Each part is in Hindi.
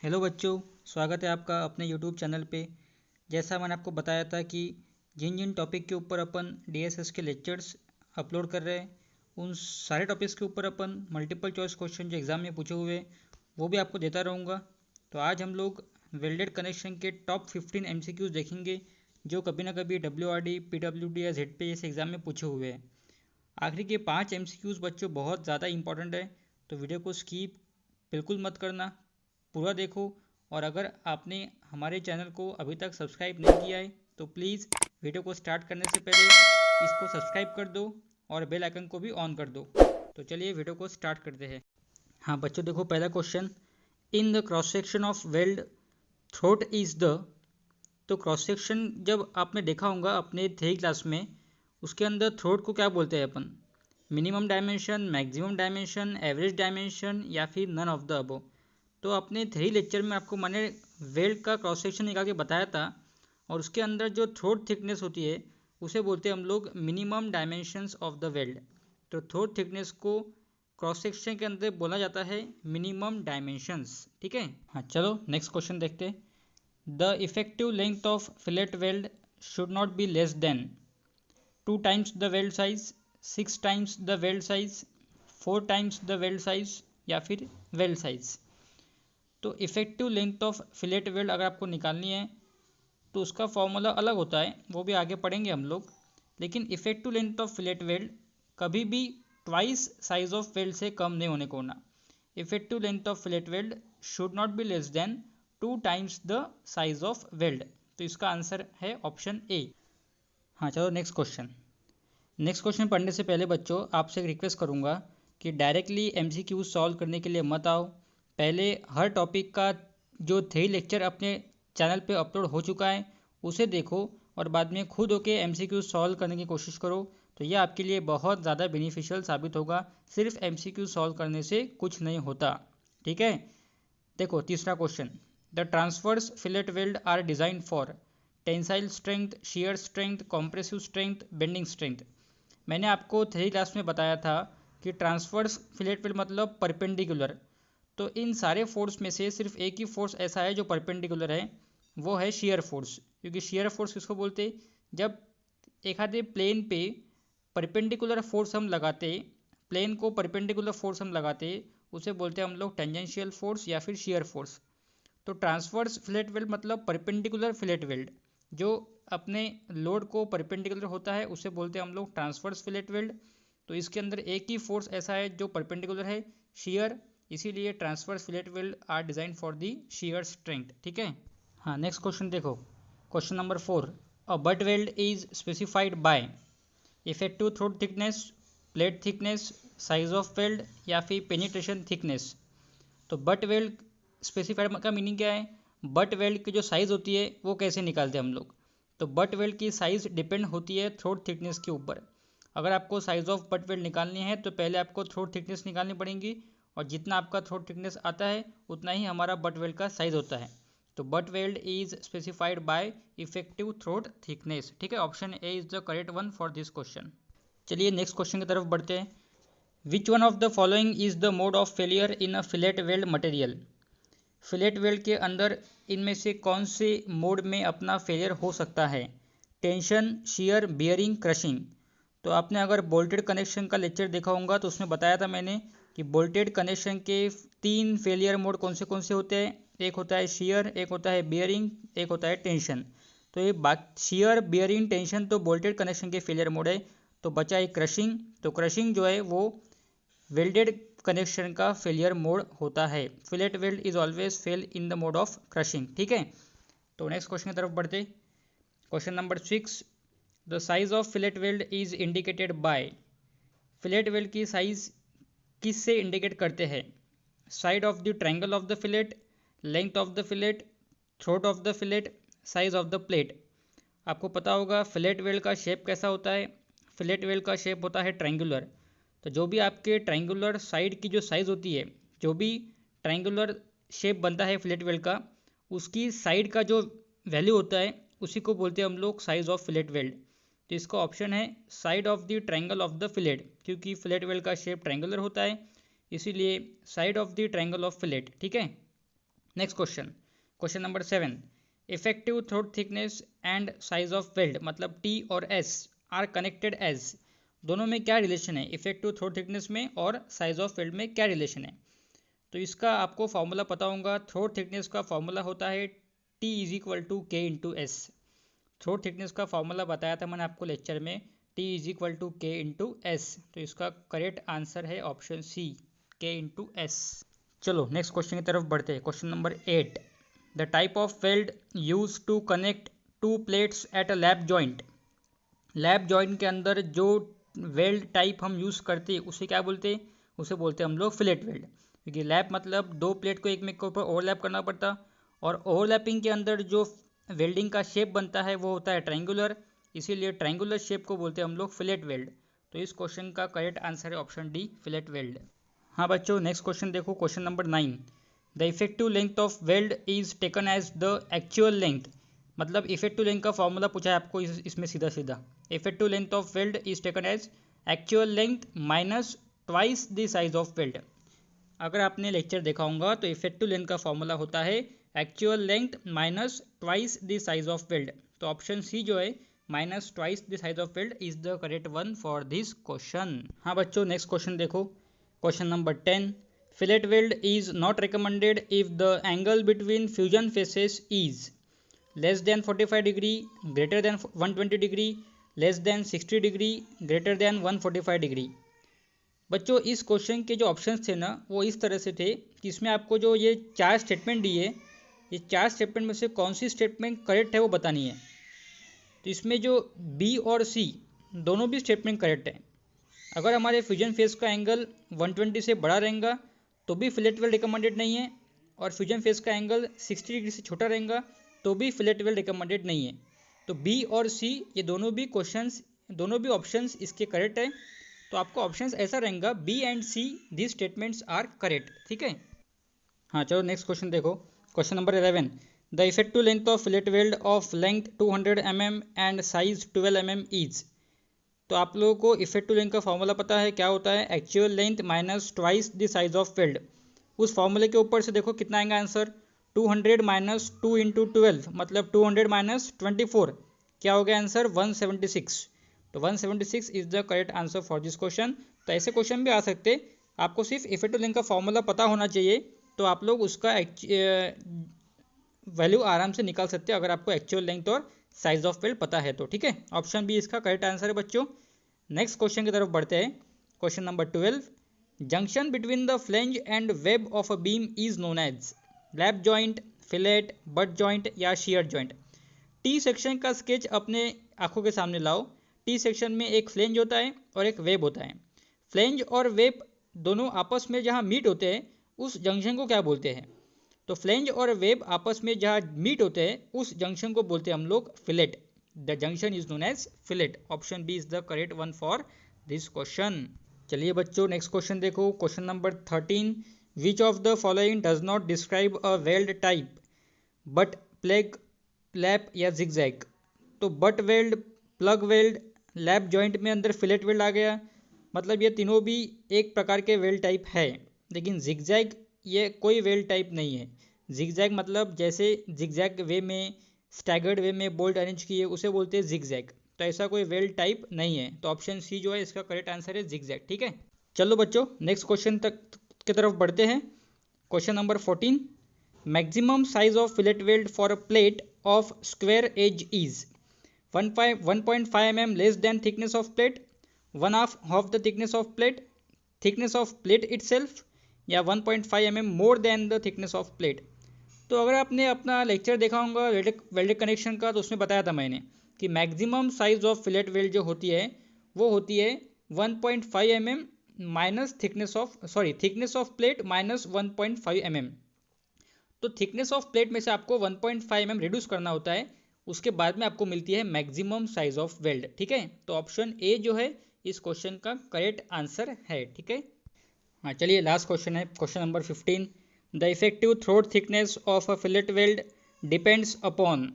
हेलो बच्चों, स्वागत है आपका अपने यूट्यूब चैनल पे। जैसा मैंने आपको बताया था कि जिन जिन टॉपिक के ऊपर अपन डीएसएस के लेक्चर्स अपलोड कर रहे हैं उन सारे टॉपिक्स के ऊपर अपन मल्टीपल चॉइस क्वेश्चन जो एग्ज़ाम में पूछे हुए वो भी आपको देता रहूँगा। तो आज हम लोग वेल्डेड कनेक्शन के टॉप 15 एमसीक्यूज देखेंगे जो कभी ना कभी डब्ल्यूआरडी, पीडब्ल्यूडी या जेडपी जैसे एग्ज़ाम में पूछे हुए हैं। आखिरी के 5 एमसीक्यूज बच्चों बहुत ज़्यादा इंपॉर्टेंट है, तो वीडियो को स्किप बिल्कुल मत करना, पूरा देखो। और अगर आपने हमारे चैनल को अभी तक सब्सक्राइब नहीं किया है तो प्लीज़ वीडियो को स्टार्ट करने से पहले इसको सब्सक्राइब कर दो और बेल आइकन को भी ऑन कर दो। तो चलिए वीडियो को स्टार्ट करते हैं। हाँ बच्चों, देखो पहला question, in the cross section of weld throat is the. तो क्रॉस सेक्शन जब आपने देखा होगा अपने थ्योरी क्लास में, उसके अंदर थ्रोट को क्या बोलते हैं अपन? Minimum dimension, maximum dimension, average dimension या फिर नन ऑफ द अबव। तो अपने थ्योरी लेक्चर में आपको मैंने वेल्ड का क्रॉस सेक्शन निकाल के बताया था, और उसके अंदर जो थ्रोट थिकनेस होती है उसे बोलते हैं हम लोग minimum dimensions of the weld. तो थ्रोट थिकनेस को क्रॉस सेक्शन के अंदर बोला जाता है मिनिमम डायमेंशंस। ठीक है, हाँ चलो नेक्स्ट क्वेश्चन देखते हैं। The effective length of fillet weld should not be less than 2 times the weld size, 6 times the weld size, 4 times the weld size या फिर वेल्ड साइज। तो effective length of fillet weld अगर आपको निकालनी है तो उसका फॉर्मूला अलग होता है, वो भी आगे पढ़ेंगे हम लोग। लेकिन effective length of fillet weld कभी भी ट्वाइस साइज ऑफ वेल्ड से कम नहीं होने को होना। Effective length of fillet weld should not be less than 2 times the size of weld. तो इसका आंसर है ऑप्शन ए। हाँ चलो नेक्स्ट क्वेश्चन। नेक्स्ट क्वेश्चन पढ़ने से पहले बच्चों आपसे एक रिक्वेस्ट करूँगा कि डायरेक्टली एमसीक्यू सॉल्व करने के लिए मत आओ। पहले हर टॉपिक का जो थ्योरी लेक्चर अपने चैनल पे अपलोड हो चुका है उसे देखो और बाद में खुद होके एमसीक्यू सॉल्व करने की कोशिश करो। तो यह आपके लिए बहुत ज़्यादा बेनिफिशियल साबित होगा। सिर्फ एमसीक्यू सॉल्व करने से कुछ नहीं होता। ठीक है, देखो तीसरा question, the transverse fillet weld are design for tensile strength, shear strength, compressive strength, bending strength. मैंने आपको थ्योरी क्लास में बताया था कि ट्रांसवर्स फिलेट वेल्ड मतलब परपेंडिकुलर। तो इन सारे फोर्स में से सिर्फ एक ही फोर्स ऐसा है जो परपेंडिकुलर है, वो है शियर फोर्स। क्योंकि शियर फोर्स किसको बोलते हैं? जब एक आधे प्लेन पे परपेंडिकुलर फोर्स हम लगाते, प्लेन को परपेंडिकुलर फोर्स हम लगाते, उसे बोलते हैं हम लोग टेंजेंशियल फोर्स या फिर शियर फोर्स। तो ट्रांसवर्स फिलेट वेल्ड मतलब परपेंडिकुलर फिलेट वेल्ड, जो अपने लोड को परपेंडिकुलर होता है उसे बोलते हैं हम लोग ट्रांसवर्स फिलेट वेल्ड। तो इसके अंदर एक ही फोर्स ऐसा है जो परपेंडिकुलर है, शियर, इसीलिए transverse fillet weld are design for the shear strength. ठीक है, हाँ नेक्स्ट क्वेश्चन देखो, question number 4, a butt weld is specified by effective throat thickness, plate thickness, size of weld या फिर पेनिट्रेशन थिकनेस। तो बट वेल्ड स्पेसिफाइड का मीनिंग क्या है? बट वेल्ड की जो साइज़ होती है वो कैसे निकालते हैं हम लोग? तो बट वेल्ड की साइज़ डिपेंड होती है थ्रोट थिकनेस के ऊपर। अगर आपको साइज ऑफ बट वेल्ड निकालनी है तो पहले आपको थ्रोट थिकनेस निकालनी पड़ेगी, और जितना आपका थ्रोट थिकनेस आता है उतना ही हमारा बट वेल्ड का साइज होता है। तो butt weld is specified by effective throat thickness. ठीक है, option A is the correct one for this question. चलिए नेक्स्ट क्वेश्चन की तरफ बढ़ते हैं। Which one of the following is the mode of failure in a fillet weld material? Fillet weld के अंदर इनमें से कौन से मोड में अपना फेलियर हो सकता है? Tension, shear, bearing, crushing. तो आपने अगर बोल्टेड कनेक्शन का लेक्चर देखा होगा तो उसमें बताया था मैंने कि बोल्टेड कनेक्शन के 3 फेलियर मोड कौन से होते हैं। एक होता है शियर, एक होता है बियरिंग, एक होता है टेंशन। तो ये शियर, बियरिंग, टेंशन तो बोल्टेड कनेक्शन के फेलियर मोड है। तो बचा एक क्रशिंग। तो क्रशिंग जो है वो वेल्डेड कनेक्शन का फेलियर मोड होता है। Fillet weld is always fail in the mode of crushing. ठीक है, तो नेक्स्ट क्वेश्चन की तरफ बढ़ते। Question number 6, the size of fillet weld is indicated by. Fillet weld की साइज किस से इंडिकेट करते हैं? Side of the triangle of the fillet, length of the fillet, throat of the fillet, size of the plate. आपको पता होगा फिलेट वेल्ड का शेप कैसा होता है? फिलेट वेल्ड का शेप होता है ट्रायंगुलर। तो जो भी आपके ट्रायंगुलर साइड की जो साइज़ होती है, जो भी ट्रायंगुलर शेप बनता है फिलेट वेल्ड का, उसकी साइड का जो वैल्यू होता है उसी को बोलते हैं हम लोग साइज ऑफ फिलेट वेल्ड। तो इसका ऑप्शन है side of the triangle of the fillet, क्योंकि फिलेट वेल्ड का शेप ट्रायंगुलर होता है, इसीलिए side of the triangle of fillet. ठीक है, next question, question number 7, effective throat thickness and size of weld मतलब टी और एस आर कनेक्टेड एज, दोनों में क्या रिलेशन है, इफेक्टिव थ्रोट थिकनेस में और साइज ऑफ वेल्ड में क्या रिलेशन है। तो इसका आपको फॉर्मूला पता होगा, थ्रोट थिकनेस का फॉर्मूला होता है T is equal to K into S. Throat thickness का फॉर्मूला बताया था मैंने आपको लेक्चर में, T is equal to K into S. तो इसका करेक्ट आंसर है option C, K into S. चलो नेक्स्ट क्वेश्चन की तरफ बढ़ते हैं। Question number 8, the type of weld use to connect two plates at a lap joint. Lap joint के अंदर जो वेल्ड टाइप हम यूज़ करते हैं उसे क्या बोलते हैं, उसे बोलते हैं हम लोग फिलेट वेल्ड। क्योंकि लैप मतलब दो प्लेट को एक में के ऊपर ओवरलैप करना पड़ता, और ओवरलैपिंग के अंदर जो वेल्डिंग का शेप बनता है वो होता है ट्रायंगुलर, इसीलिए ट्रायंगुलर शेप को बोलते हैं हम लोग फिलेट वेल्ड। तो इस क्वेश्चन का करेक्ट आंसर है ऑप्शन डी, फिलेट वेल्ड। हाँ बच्चों, नेक्स्ट क्वेश्चन देखो, question number 9, the effective length of weld is taken as the actual length. मतलब इफेक्टिव लेंथ का फॉर्मूला पूछा है आपको इसमें सीधा सीधा, effective length of weld is taken as actual length minus twice the size of weld. अगर आपने लेक्चर देखा होगा तो इफेक्टिव लेंथ का फॉर्मूला होता है actual length minus twice the size of weld. तो ऑप्शन सी जो है minus twice the size of weld is the correct one for this question. हाँ बच्चों, नेक्स्ट क्वेश्चन देखो, question number 10, fillet weld is not recommended if the angle between fusion faces is less than 45 degree, greater than 120 degree, less than 60 degree, greater than 145 degree. बच्चों इस क्वेश्चन के जो ऑप्शंस थे ना वो इस तरह से थे कि इसमें आपको जो ये चार स्टेटमेंट दिए, ये चार स्टेटमेंट में से कौन सी स्टेटमेंट करेक्ट है वो बतानी है। तो इसमें जो बी और सी दोनों भी स्टेटमेंट करेक्ट है। अगर हमारे फ्यूजन फेस का एंगल 120 से बड़ा रहेगा तो भी फिलेट वेल्ड रिकमेंडेड नहीं है, और फ्यूजन फेस का एंगल 60 डिग्री से छोटा रहेगा तो भी फिलेट वेल्ड रिकमेंडेड नहीं है। तो बी और सी ये दोनों भी ऑप्शंस इसके करेक्ट है। तो आपका ऑप्शंस ऐसा रहेगा B and C, these statements are correct. ठीक है। हाँ चलो नेक्स्ट क्वेश्चन देखो, question number 11, the effective length of fillet weld of length 200 mm and size 12 mm is. तो आप लोगों को इफेक्टिव लेंथ का फॉर्मूला पता है, क्या होता है, actual length minus twice the size of weld. उस फॉर्मूले के ऊपर से देखो कितना आएगा आंसर, 200 माइनस 2 इंटू 12 मतलब 200 माइनस 24, क्या हो गया आंसर 176। तो 176 is the correct answer for this question. तो ऐसे क्वेश्चन भी आ सकते, आपको सिर्फ इफेक्टिव लेंथ का फॉर्मूला पता होना चाहिए, तो आप लोग उसका वैल्यू आराम से निकाल सकते हैं अगर आपको एक्चुअल लेंथ और साइज ऑफ वेल्ड पता है तो। ठीक है, ऑप्शन बी इसका करेक्ट आंसर है बच्चों। नेक्स्ट क्वेश्चन की तरफ बढ़ते हैं, question number 12, junction between the flange and web of a beam is known as lap joint, fillet, butt joint या शियर जॉइंट। टी सेक्शन का स्केच अपने आंखों के सामने लाओ। टी सेक्शन में एक फ्लेंज होता है और एक वेब होता है। फ्लेंज और वेब दोनों आपस में जहाँ मीट होते हैं उस जंक्शन को क्या बोलते हैं। तो फ्लेंज और वेब आपस में जहाँ मीट होते हैं उस जंक्शन को बोलते हैं हम लोग fillet. The junction is known as fillet. Option B is the correct one for this question. चलिए बच्चों नेक्स्ट क्वेश्चन देखो, question number 13, which of the following does not describe a weld type butt plug, lap या जिगजैग। तो butt weld, plug weld, lap joint में अंदर फिलेट वेल्ड आ गया, मतलब ये तीनों भी एक प्रकार के वेल्ड टाइप है। लेकिन जिगजैग ये कोई वेल्ड टाइप नहीं है। जिगजैग मतलब जैसे जिगजैग वे में, स्टैगर्ड वे में बोल्ट अरेंज किए उसे बोलते हैं जिगजैग। तो ऐसा कोई वेल्ड टाइप नहीं है। तो ऑप्शन सी जो है इसका करेक्ट आंसर है जिगजैग। ठीक है, चलो बच्चों नेक्स्ट क्वेश्चन तक की तरफ बढ़ते हैं। Question number 14, maximum size of fillet weld for a plate of square edge is 1.5 mm less than thickness of plate, 1/2 the thickness of plate, thickness of plate itself, या 1.5 mm more than the thickness of plate. तो अगर आपने अपना लेक्चर देखा होगा वेल्डेड कनेक्शन का, तो उसमें बताया था मैंने कि maximum size of fillet weld जो होती है वो होती है 1.5 mm minus thickness of plate minus 1.5 mm। तो थिकनेस ऑफ प्लेट में से आपको 1.5 mm रिड्यूस करना होता है, उसके बाद में आपको मिलती है मैक्सिमम साइज ऑफ वेल्ड। ठीक है, तो ऑप्शन ए जो है इस क्वेश्चन का करेक्ट आंसर है। ठीक है, हाँ चलिए लास्ट क्वेश्चन है, question number 15, the effective throat thickness of a fillet weld depends upon.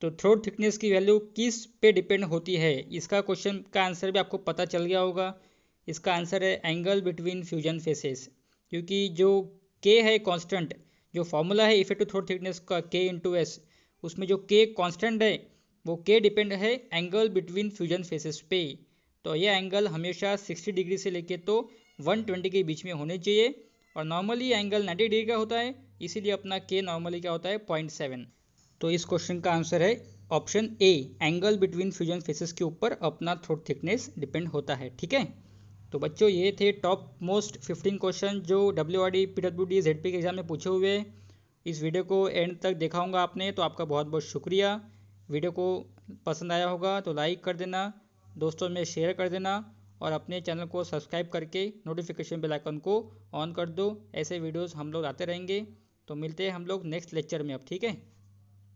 तो थ्रोट थिकनेस की वैल्यू किस पे डिपेंड होती है, इसका क्वेश्चन का आंसर भी आपको पता चल गया होगा। इसका आंसर है एंगल बिटवीन फ्यूजन फेसेस, क्योंकि जो के है कांस्टेंट, जो फॉर्मूला है इफेक्टिव थ्रोट थिकनेस का K इंटू एस, उसमें जो K कांस्टेंट है वो K डिपेंड है एंगल बिटवीन फ्यूजन फेसेस पे। तो ये एंगल हमेशा 60 डिग्री से लेके तो 120 के बीच में होने चाहिए, और नॉर्मली एंगल 90 डिग्री का होता है, इसीलिए अपना K नॉर्मली क्या होता है 0.7। तो इस क्वेश्चन का आंसर है option A, angle between fusion faces के ऊपर अपना थ्रोट थिकनेस डिपेंड होता है। ठीक है, तो बच्चों ये थे टॉप मोस्ट 15 क्वेश्चन जो WRD PWD ZP के एग्जाम में पूछे हुए हैं। इस वीडियो को एंड तक देखा होगा आपने, तो आपका बहुत बहुत शुक्रिया। वीडियो को पसंद आया होगा तो लाइक कर देना, दोस्तों में शेयर कर देना, और अपने चैनल को सब्सक्राइब करके नोटिफिकेशन बेल आइकन को ऑन कर दो। ऐसे वीडियोस हम लोग आते रहेंगे। तो मिलते हैं हम लोग नेक्स्ट लेक्चर में अब, ठीक है।